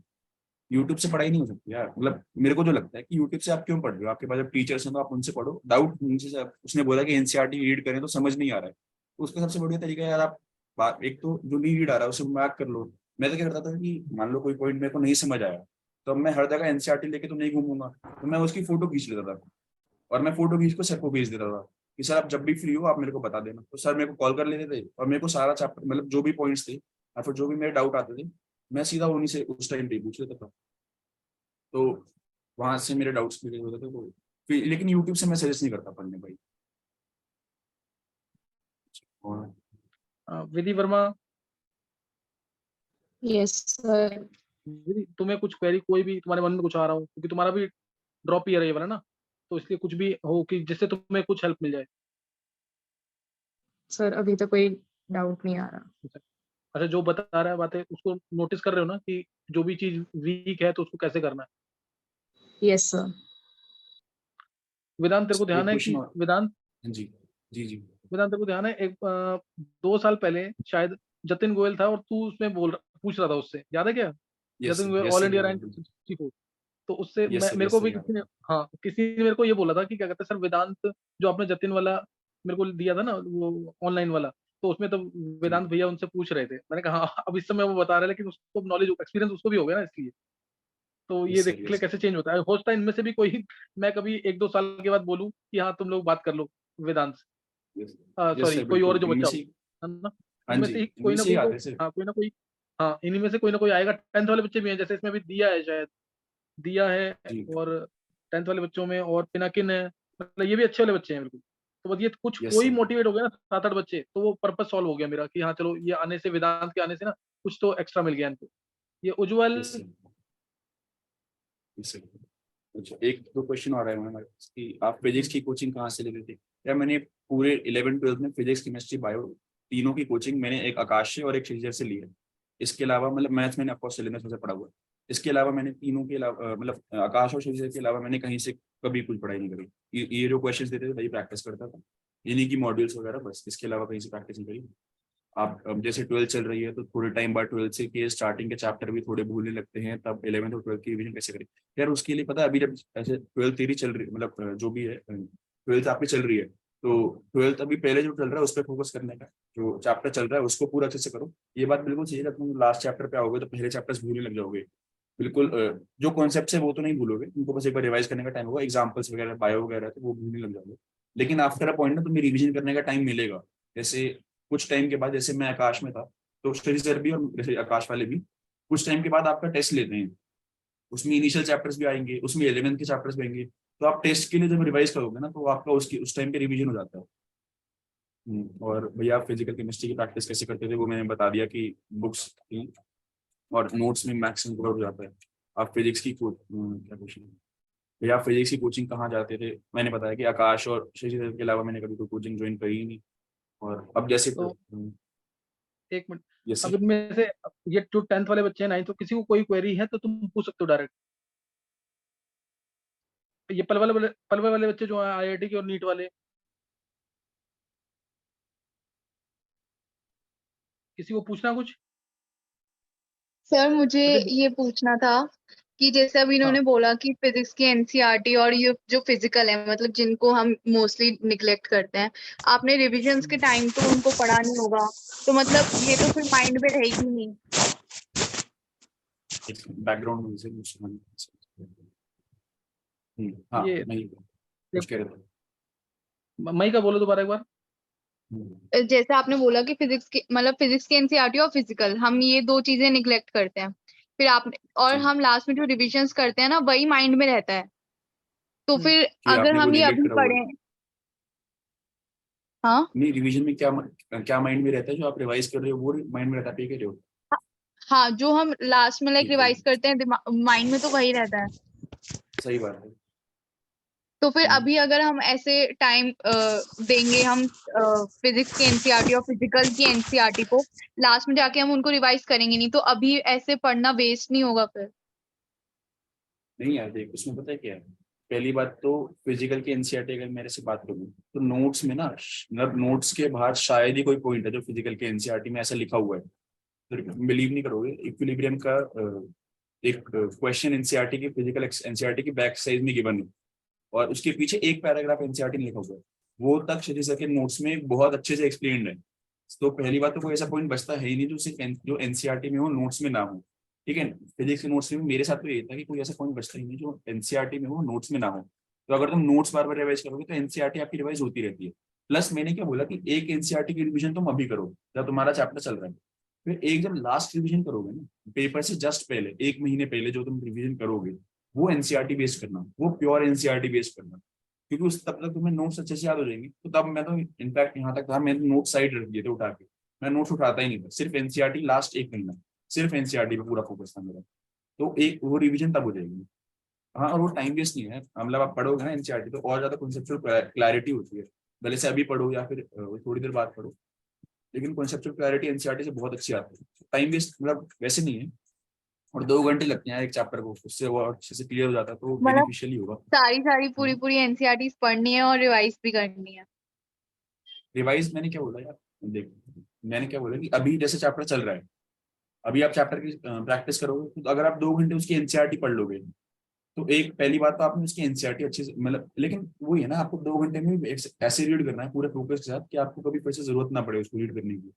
यूट्यूब से पढ़ाई नहीं हो सकती यार। मतलब मेरे को जो लगता है कि यूट्यूब से आप क्यों पढ़ रहे हो, आपके पास जब टीचर्स हैं तो आप उनसे पढ़ो, डाउट उनसे उसने बोला कि एनसीईआरटी रीड करें तो समझ नहीं आ रहा है, तो उसका सबसे बढ़िया तरीका है यार, आप एक तो जो नहीं रीड आ रहा है उसे मैथ कर लो। मैं तो क्या करता था कि मान लो कोई पॉइंट मेरे को नहीं समझ आया, तो अब मैं हर जगह एनसीईआरटी लेके तो नहीं घूमूंगा, तो मैं उसकी फोटो खींच लेता था, और मैं फोटो खींच को सर को भेज देता था कि सर आप जब भी फ्री हो आप मेरे को बता देना। तो सर मेरे को कॉल कर लेते थे, और मेरे को सारा चैप्टर मतलब जो भी पॉइंट्स थे या फिर जो भी मेरे डाउट आते थे, मैं सीधा उन्हीं से उस टाइम पे पूछ लेता था। तो वहां से मेरे डाउट्स क्लियर होते थे। तो लेकिन यूट्यूब से मैं सजेस्ट नहीं करता पढ़ने भाई। और विधि वर्मा, यस सर। विधि तुम्हें कुछ क्वेरी, कोई भी तुम्हारे मन में कुछ आ रहा हो, क्योंकि तुम्हारा भी ड्रॉप ईयर है ये वाला ना, तो इसलिए कुछ भी हो कि जिससे तुम्हें कुछ हेल्प मिल जाए। सर अभी तो कोई डाउट नहीं आ रहा। अच्छा, जो बता रहा है बातें उसको नोटिस कर रहे हो ना, कि जो भी चीज वीक है तो उसको कैसे करना है। Yes sir. वेदांत तेरे को ध्यान एक है क्वेश्चन कि और। वेदांत हाँ जी जी जी। वेदांत तेरे को ध्यान है, एक 2 साल पहले शायद जतिन गोयल था और तू उसमें पूछ रहा था उससे, याद है क्या? Yes Jatin sir, Goyal yes all sir, India याद है रैंक बिल्कुल। 64। तो उससे यस सर, मेरे यस को सर, भी याद किसी है। ने, हाँ किसी ने मेरे को ये बोला था कि क्या कहते हैं सर, वेदांत जो आपने जतिन वाला मेरे को दिया था ना वो ऑनलाइन वाला, तो उसमें तो जी वेदांत भैया उनसे पूछ रहे थे। मैंने कहा हाँ, अब इस समय वो बता रहे हैं, लेकिन उसको नॉलेज एक्सपीरियंस उसको भी हो गया ना, इसलिए तो ये यस सर, देख ले यस कैसे चेंज होता है। हो सकता है इनमें से भी कोई मैं कभी 1-2 साल के बाद बोलूँ कि हाँ तुम लोग बात कर लो वेदांत से, यस यस सॉरी सर, कोई और बिल्कुल जो इनमें बच्चा हो, से। है ना? हाँ इनमें जी, से ही कोई इनमें ना से ही कोई तो, आते हैं सर। हाँ कोई ना कोई, हाँ इन्हीं में से कोई ना कोई आएगा। 10th वाले बच्चे भी हैं, जैसे इसमें भी दिया है शायद, दिया है, जी। और 10th वाले बच्चों में और पिनाकिन है, मतलब ये भी अच्छे वाले बच्चे हैं बिल्कुल। तो बस ये कुछ यस कोई सर, मोटिवेट हो गया ना 7-8 बच्चे, तो वो पर्पस सॉल्व हो गया मेरा कि हाँ चलो ये आने से, वेदांत के आने से ना कुछ तो एक्स्ट्रा मिल गया इनको। ये उज्जवल, यस सर, यस सर। अच्छा, एक दो क्वेश्चन और है हमारे पास कि आप फिजिक्स की कोचिंग कहाँ से लेते थे? या मैंने पूरे 11th-12th में फिजिक्स, केमिस्ट्री, बायो तीनों की कोचिंग मैंने एक आकाश से और एक श्रीजर से ली है। इसके अलावा मतलब मैथ्स मैंने ऑफकोर्स सिलेबस में से पढ़ा हुआ है। इसके अलावा मैंने तीनों के अलावा मतलब आकाश और श्रीजर के अलावा मैंने कहीं से कभी कुछ पढ़ाई नहीं करी। ये जो क्वेश्चंस देते थे वही प्रैक्टिस करता था, इन्हीं की मॉड्यूल्स वगैरह, बस इसके अलावा कहीं से प्रैक्टिस नहीं करी। आप अब जैसे 12th चल रही है तो थोड़े टाइम बाद 12th से के स्टार्टिंग के चैप्टर भी थोड़े भूलने लगते हैं, तब 11th और 12th की रिवीजन कैसे करें यार? उसके लिए पता है अभी जब ऐसे 12th तेरी चल रही मतलब जो भी है 12th आपकी चल रही है, तो 12th अभी पहले जो चल रहा है उस पर फोकस करने का, जो चैप्टर चल रहा है उसको पूरा अच्छे से करो। ये बात बिल्कुल सही है, जब तुम लास्ट चैप्टर पे आओगे तो पहले चैप्टर्स भूलने लग जाओगे। बिल्कुल जो कॉन्सेप्ट है वो तो नहीं भूलोगे, उनको बस एक बार रिवाइज करने का टाइम होगा, एग्जाम्पल्स वगैरह बायो वगैरह तो वो भूलने लग जाओगे। लेकिन आफ्टर अ पॉइंट ना तुम्हें रिवीजन करने का टाइम मिलेगा। जैसे कुछ टाइम के बाद, जैसे मैं आकाश में था तो श्री सर भी और जैसे आकाश वाले भी कुछ टाइम के बाद आपका टेस्ट लेते हैं, उसमें इनिशियल चैप्टर्स भी आएंगे, उसमें 11th के चैप्टर्स भी आएंगे, तो आप टेस्ट के लिए जब रिवाइज करोगे ना तो आपका उसकी उस टाइम पे रिवीजन हो जाता है। और भैया आप फिजिकल केमिस्ट्री की प्रैक्टिस कैसे करते थे वो मैंने बता दिया कि बुक्स और नोट्स में मैक्सिमम कवर हो जाता है। आप फिजिक्स की क्या क्वेश्चन भैया, आप फिजिक्स की कोचिंग कहाँ जाते थे? मैंने बताया कि आकाश और शशि सर के अलावा मैंने कभी कोई कोचिंग ज्वाइन करी ही नहीं। और अब जैसे तो एक मिनट, यस अब इनमें से ये जो 10th वाले बच्चे हैं 9th, तो किसी को कोई क्वेरी है तो तुम पूछ सकते हो डायरेक्ट। ये पलवल वाले बच्चे जो हैं IIT के और नीट वाले, किसी को पूछना कुछ? सर मुझे जैसे ये पूछना था कि जैसे अभी हाँ इन्होंने बोला कि फिजिक्स की एनसीईआरटी और ये जो फिजिकल है मतलब जिनको हम मोस्टली निग्लेक्ट करते हैं, आपने रिविजन्स के टाइम तो उनको पढ़ा नहीं होगा, तो मतलब ये तो फिर माइंड में रहेगी नहीं। बैकग्राउंड म्यूजिक हाँ ये नहीं कुछ कह रहे थे। मई का बोलो दोबारा एक बार। जैसे आपने बोला कि फिजिक्स की मतलब फिजिक्स की एनसीईआरटी और फिजिकल हम ये दो चीजें निग्लेक्ट करते हैं, फिर आपने और जी, हम लास्ट में जो रिविजन्स करते हैं ना वही माइंड में रहता है, तो फिर कि अगर आपने वो हम ये निगलेक्ट अभी करा हुआ है। पढ़े। हाँ नहीं, रिवीजन में क्या माइंड में रहता है, जो आप रिवाइज कर रहे हो वो माइंड में रहता है, आप ये कह रहे हो? हाँ, जो हम लास्ट में लाइक ठीक है, रिवाइज करते हैं माइंड में तो वही रहता है। सही बात है। तो फिर अभी अगर हम ऐसे टाइम देंगे हम फिजिक्स की एनसीईआरटी और फिजिकल की एनसीईआरटी को, लास्ट में जाके हम उनको रिवाइज करेंगे नहीं, तो अभी ऐसे पढ़ना वेस्ट नहीं होगा फिर? नहीं यार देख, उसमें पता है क्या है, पहली बात तो फिजिकल की एनसीईआरटी अगर मेरे से बात करूँ तो नोट्स में ना मतलब नोट्स के बाहर शायद ही कोई पॉइंट है जो फिजिकल के एनसीईआरटी में ऐसा लिखा हुआ है। तो बिलीव नहीं करोगे, इक्विलिब्रियम का एक क्वेश्चन एनसीईआरटी की फिजिकल एनसीईआरटी की बैक साइड में गिवन है और उसके पीछे एक पैराग्राफ एनसीईआरटी में लिखा हुआ है, वो तक शशि सर के नोट्स में बहुत अच्छे से एक्सप्लेन्ड है। तो पहली बात तो कोई ऐसा पॉइंट बचता है ही नहीं जो सिर्फ जो एनसीईआरटी में हो नोट्स में ना हो। ठीक है, फिजिक्स के नोट्स में मेरे साथ तो ये था कि कोई ऐसा पॉइंट बचता ही नहीं जो एनसीईआरटी में हो नोट्स में ना हो। तो अगर तुम नोट्स बार बार रिवाइज करोगे तो एनसीईआरटी आपकी रिवाइज होती रहती है। प्लस मैंने क्या बोला कि एक एनसीईआरटी की रिविजन तुम अभी करो जब तुम्हारा चैप्टर चल रहा है, फिर एक जब लास्ट रिविजन करोगे ना पेपर से जस्ट पहले 1 महीने पहले जो तुम रिविजन करोगे वो एनसीईआरटी बेस्ड करना, वो प्योर एनसीईआरटी बेस्ड करना, क्योंकि उस तब तक तुम्हें नोट्स अच्छे से याद हो जाएंगे। तो तब मैं तो इनफैक्ट यहाँ तक था, मैंने नोट साइड रख दिए थे उठा के, मैं नोट्स उठाता ही नहीं था, सिर्फ एनसीईआरटी लास्ट 1 महीना सिर्फ एनसीईआरटी पे पूरा फोकस था मेरा। तो एक वो रिवीजन तब हो जाएगी। हाँ, और वो टाइम वेस्ट नहीं है, मतलब आप पढ़ोगे ना एनसीईआरटी तो और ज्यादा कॉन्सेप्चुअल क्लैरिटी होती है, भले से अभी पढ़ो या फिर थोड़ी देर बाद पढ़ो, लेकिन कॉन्सेप्चुअल क्लैरिटी एनसीईआरटी से बहुत अच्छी आती है। टाइम वेस्ट मतलब वैसे नहीं है, और 2 घंटे लगते हैं एक चैप्टर को, उससे वो अच्छे से क्लियर हो जाता है, तो मतलब बेनिफिशियल ही होगा। सारी पूरी पूरी एनसीईआरटी पढ़नी है और रिवाइज भी करनी है? रिवाइज मैंने क्या बोला यार, देख मैंने क्या बोला कि अभी जैसे चैप्टर चल रहा है, अभी आप चैप्टर की प्रैक्टिस करोगे तो अगर आप 2 घंटे उसकी एनसीईआरटी पढ़ लोगे तो एक पहली बात तो आपने उसकी एनसीईआरटी अच्छे से मतलब, लेकिन वो है ना आपको 2 घंटे में भी ऐसे रीड करना है पूरे फोकस के साथ कि आपको कभी फिर से जरूरत ना पड़े उसको रीड करने की।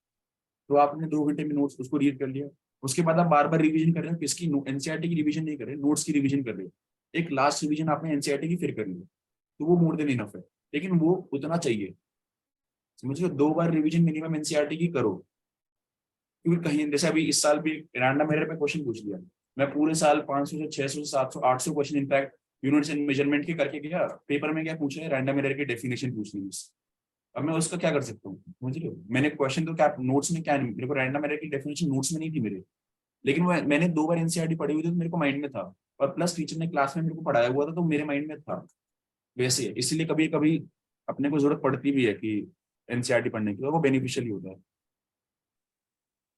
तो आपने 2 घंटे में नोट्स उसको रीड कर लिया, उसके बाद आप बार बार रिवीजन कर रहे हो, किसकी एनसीईआरटी की रिवीजन नहीं कर रहे, नोट्स की रिवीजन कर रहे हो, एक लास्ट रिवीजन आपने एनसीईआरटी की फिर कर लिया, तो वो मोर देन इनफ है। लेकिन वो उतना चाहिए, समझिए 2 बार रिवीजन मिनिमम एनसीईआरटी की करो, क्योंकि कहीं जैसे अभी इस साल भी रैंडम एरर पे क्वेश्चन पूछ लिया, मैं पूरे साल 500 से 600 से 700 800 question in fact units and measurement के करके गया, पेपर में क्या पूछा है, रैंडम एरर की डेफिनेशन पूछ ली। अब मैं उसका क्या कर सकता हूँ, समझ रहे हो, मैंने क्वेश्चन तो क्या नोट्स में क्या नहीं, मेरे को रैंडम एरर की डेफिनेशन नोट्स में नहीं थी मेरे, लेकिन वो मैंने 2 बार एनसीईआरटी पढ़ी हुई थी तो मेरे को माइंड में था, और प्लस टीचर ने क्लास में मेरे को पढ़ाया हुआ था तो मेरे माइंड में था। वैसे इसलिए कभी कभी अपने को जरूरत पड़ती भी है कि एनसीईआरटी पढ़ने की, तो वो बेनिफिशियल ही होता है।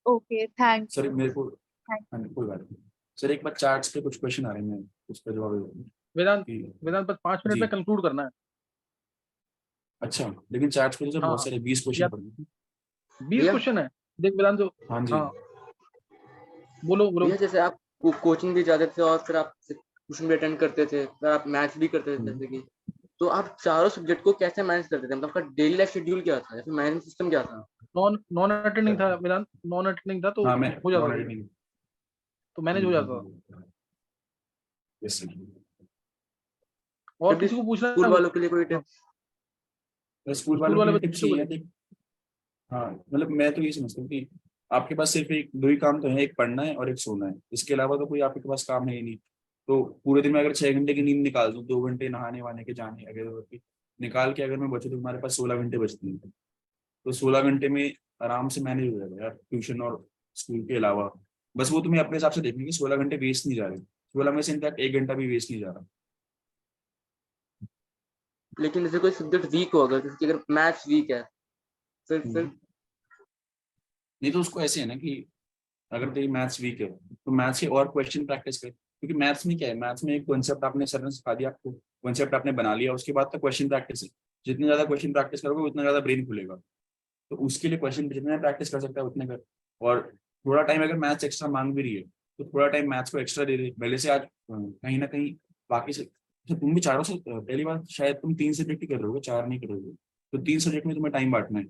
Okay, thank sir you. मेरे को, हाँ, कोई बात नहीं सर, एक बार चार्ट्स पे कुछ क्वेश्चन आ रहे हैं, उस पर जवाब देता हूँ वेदांत कि- वेदांत बस 5 मिनट जी में कंक्लूड करना है। अच्छा, लेकिन चार्ट्स पे तो सर बहुत हाँ सारे 20 क्वेश्चन या पढ़ने हैं। 20 भैया क्वेश्चन है। देख वेदांत जो, हाँ जी। हाँ बोलो बोलो। भैया जैसे आप कोचिंग भी जाते थे और फिर आप ट्यूशन भी अटेंड करते थे, फिर आप मैथ्स भी करते थे जैसे कि, तो आप चारों सब्जेक्ट को कैसे मैनेज करते थे? मतलब आपका डेली लाइफ शेड्यूल क्या था या फिर मैनेजमेंट सिस्टम क्या था? नॉन नॉन अटेंडिंग था वेदांत, नॉन अटेंडिंग था तो हाँ, मैं हो जाता नॉन था, एडिटिंग। तो मैनेज हो जाता था। Yes sir. और फिर भी किसी को पूछना स्कूल है वालों के लिए कोई हाँ, टिप्स? स्कूल स्कूल वालों के वाले लिए टिप्स बच्चों ये को है लिए। कि हाँ, मतलब मैं तो ये समझता हूँ कि आपके पास सिर्फ एक दो ही काम तो है, एक पढ़ना है और एक सोना है, इसके अलावा तो कोई आपके पास काम है ही नहीं। तो पूरे दिन में अगर 6 घंटे की नींद निकाल दूँ, 2 घंटे नहाने वाने के जाने अगर निकाल के अगर मैं बचूँ, तो हमारे पास 16 घंटे बचते हैं। तो 16 घंटे में आराम से मैनेज हो जाएगा यार, ट्यूशन और स्कूल के अलावा। बस वो तुम्हें अपने हिसाब से देखना कि 16 घंटे वेस्ट नहीं जा रहे, 16 में से इनफैक्ट 1 घंटा भी वेस्ट नहीं जा रहा। लेकिन जैसे कोई सब्जेक्ट वीक हो, अगर जैसे कि अगर मैथ्स वीक है, फिर नहीं तो उसको ऐसे है ना कि अगर तेरी मैथ्स वीक है तो मैथ्स के और क्वेश्चन प्रैक्टिस कर, क्योंकि मैथ्स में क्या है, मैथ्स में एक कॉन्सेप्ट आपने सर ने सिखा दिया, आपको कॉन्सेप्ट आपने बना लिया, उसके बाद तो क्वेश्चन प्रैक्टिस है। जितनी ज्यादा क्वेश्चन प्रैक्टिस करोगे उतना ज्यादा ब्रेन खुलेगा। तो उसके लिए क्वेश्चन जितना प्रैक्टिस कर सकता है उतने कर। और थोड़ा टाइम अगर मैथ्स एक्स्ट्रा मांग भी रही है तो थोड़ा टाइम मैथ्स को एक्स्ट्रा दे दे पहले से। आज कहीं ना कहीं बाकी से तो तुम भी चारों से पहली बार शायद तुम 3 सब्जेक्ट ही कर रहे हो, 4 नहीं कर रहे हो, तो 3 सब्जेक्ट में तुम्हें टाइम बांटना है।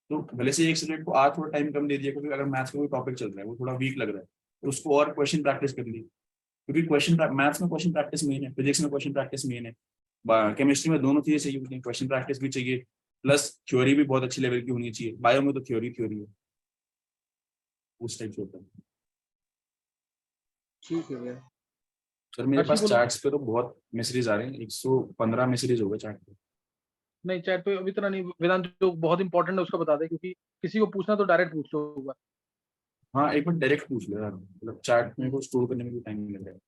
तो भले से एक सब्जेक्ट को आज थोड़ा टाइम कम दे दिया, क्योंकि अगर मैथ्स का कोई टॉपिक चल रहा है वो थोड़ा वीक लग रहा है, तो उसको और क्वेश्चन प्रैक्टिस कर ली, क्योंकि मैथ्स में क्वेश्चन प्रैक्टिस मेन है, फिजिक्स में क्वेश्चन प्रैक्टिस मेन है, केमिस्ट्री में दोनों चीजें चाहिए होती हैं, क्वेश्चन प्रैक्टिस भी चाहिए, प्लस थ्योरी भी बहुत अच्छी लेवल की होनी चाहिए। बायो में तो थ्योरी थ्योरी है, उस टाइप से होता है। ठीक है भैया। सर मेरे हर्षी पास बोलो। चार्ट्स पे तो बहुत मैसेजेस आ रहे हैं, 115 मैसेजेस हो गए चार्ट पे। नहीं चैट पे अभी इतना नहीं वेदांत, जो बहुत इंपॉर्टेंट है उसका बता दे, क्योंकि किसी को पूछना तो डायरेक्ट पूछ लो एक बार। हाँ एक बार डायरेक्ट पूछ लो यार, मतलब चार्ट में को स्टोर करने में भी टाइम नहीं लग रहा है।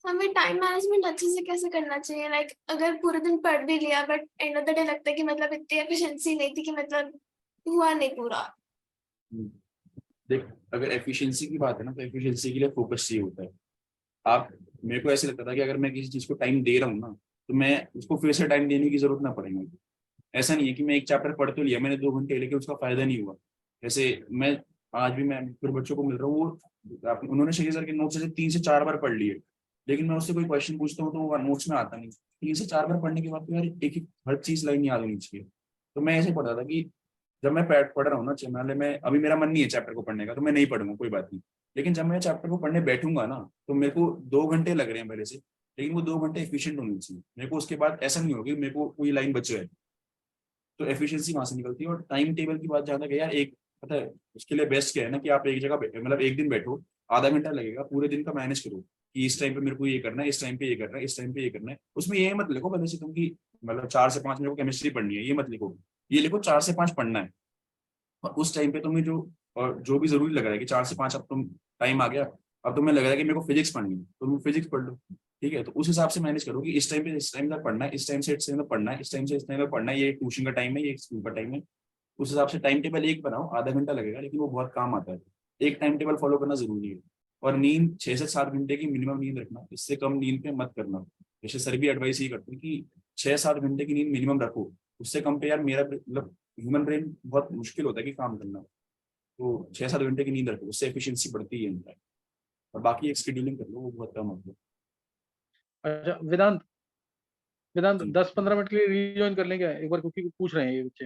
हमें टाइम मैनेजमेंट अच्छे से कैसे करना चाहिए? लाइक अगर पूरे दिन पढ़ भी लिया but end of the day लगता है कि मतलब इतनी एफिशिएंसी नहीं थी कि मतलब हुआ नहीं पूरा। देख, अगर एफिशिएंसी की बात है ना, तो एफिशिएंसी के लिए फोकस चाहिए होता है। आप, मेरे को ऐसे लगता था कि अगर मैं किसी चीज को टाइम दे रहा हूँ ना, तो मैं उसको फिर से टाइम देने की जरूरत ना पड़े मुझे। ऐसा नहीं है कि मैं एक चैप्टर पढ़ तो लिया मैंने 2 घंटे, लेकिन उसका फायदा नहीं हुआ। जैसे मैं आज भी मैं फिर बच्चों को मिल रहा हूँ, वो उन्होंने शहीद सर के नोट्स से 3 से 4 बार पढ़ लिए, लेकिन मैं उससे कोई क्वेश्चन पूछता हूँ तो वो नोट्स में आता नहीं। 3 से 4 बार पढ़ने के बाद तो यार एक एक हर चीज लाइन याद होनी चाहिए। तो मैं ऐसे पढ़ा था कि जब मैं पढ़ रहा हूँ ना, मान मैं अभी मेरा मन नहीं है चैप्टर को पढ़ने का, तो मैं नहीं पढ़ूंगा, कोई बात नहीं। लेकिन जब मैं चैप्टर को पढ़ने बैठूंगा ना, तो मेरे को 2 घंटे लग रहे हैं मेरे से, लेकिन वो 2 घंटे एफिशिएंट होने चाहिए मेरे को। उसके बाद ऐसा नहीं होगी मेरे को कोई लाइन बच जाए, तो एफिशिएंसी वहां से निकलती है। और टाइम टेबल की बात जहाँ तक है यार, एक पता है उसके लिए बेस्ट क्या है ना, कि आप एक जगह मतलब एक दिन बैठो, आधा घंटा लगेगा, पूरे दिन का मैनेज करो कि इस टाइम पे मेरे को ये करना है, इस टाइम पे ये करना है, इस टाइम पे ये करना है। उसमें ये मत लिखो पहले से तुम कि मतलब 4 से 5 मेरे को केमिस्ट्री पढ़नी है, ये मत लिखो। ये लिखो 4 से 5 पढ़ना है, और उस टाइम पे तुम्हें जो और जो भी जरूरी लग रहा है कि 4 से 5 अब तुम टाइम आ गया, अब तुम्हें लग रहा है कि मेरे को फिजिक्स पढ़नी है, तो तुम फिजिक्स पढ़ लो। ठीक है, तो उस हिसाब से मैनेज करो कि इस टाइम पे इस टाइम तक पढ़ना है, इस टाइम से इस टाइम तक पढ़ना है, इस टाइम से इस टाइम तक पढ़ना है, ये ट्यूशन का टाइम है, ये स्कूल का टाइम है। उस हिसाब से टाइम टेबल एक बनाओ, आधा घंटा लगेगा, लेकिन वो बहुत काम आता है। एक टाइम टेबल फॉलो करना जरूरी है। और नींद 6 से 7 घंटे की मिनिमम नींद रखना, इससे कम नींद पे मत करना। जैसे सर भी एडवाइस ये करते हैं कि 6-7 घंटे की नींद मिनिमम रखो, उससे कम पे यार मेरा मतलब ह्यूमन ब्रेन बहुत मुश्किल होता है कि काम करना। तो 6-7 घंटे की नींद रखो, उससे एफिशिएंसी बढ़ती है इनका। और बाकी एक शेड्यूलिंग कर लो, वो बहुत कम होता है। अच्छा वेदांत, वेदांत जी 10-15 मिनट के लिए रीजॉइन कर लेंगे एक बार, क्योंकि पूछ रहे हैं ये बच्चे।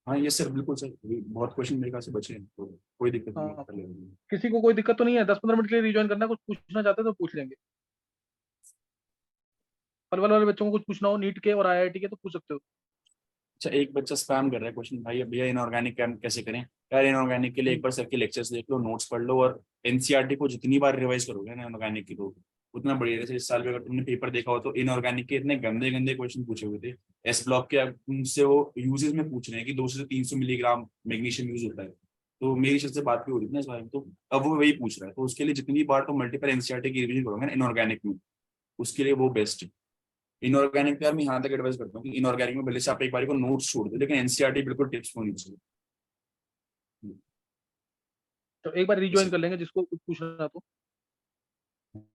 हाँ ये सर, बिल्कुल सर, बहुत क्वेश्चन मेरे ख्याल से बचे हैं, तो कोई दिक्कत नहीं है, हाँ कर लेंगे। किसी को कोई दिक्कत तो नहीं है? 10-15 मिनट के लिए रीजॉइन करना है, कुछ पूछना चाहते हैं तो पूछ लेंगे। पलवल वाले बच्चों को कुछ पूछना हो नीट के और आईआईटी के तो पूछ सकते हो। अच्छा, एक बच्चा स्पैम कर रहा है क्वेश्चन, भाई भैया इनऑर्गेनिक कैसे करें? यार इनऑर्गेनिक के लिए एक बार सर के लेक्चर्स देख लो, नोट्स पढ़ लो, और एनसीईआरटी को जितनी बार रिवाइज करोगे ना इनऑर्गेनिक की, तो उतना बढ़िया। जैसे इस साल भी अगर तुमने पेपर देखा हो तो इनऑर्गेनिक के इतने गंदे गंदे क्वेश्चन पूछे हुए थे एस ब्लॉक के, उनसे वो यूजेस में पूछ रहे हैं कि 200 से 300 मिलीग्राम मैग्नीशियम यूज होता है। तो मेरी सर से बात भी हो रही थी ना इस बारे में, तो अब वो वही पूछ रहा है। तो उसके लिए जितनी बार तो मल्टीपल एनसीईआरटी की रिविजन करोगे ना इनऑर्गेनिक में, उसके लिए वो बेस्ट है। इनऑर्गेनिक यार मैं यहाँ तक एडवाइस करता हूँ कि इनऑर्गेनिक में भले से आप एक बार को नोट्स छोड़ दो, लेकिन एनसीईआरटी बिल्कुल टिप्स होनी चाहिए। तो एक बार रिज्वाइन कर लेंगे जिसको कुछ पूछना तो।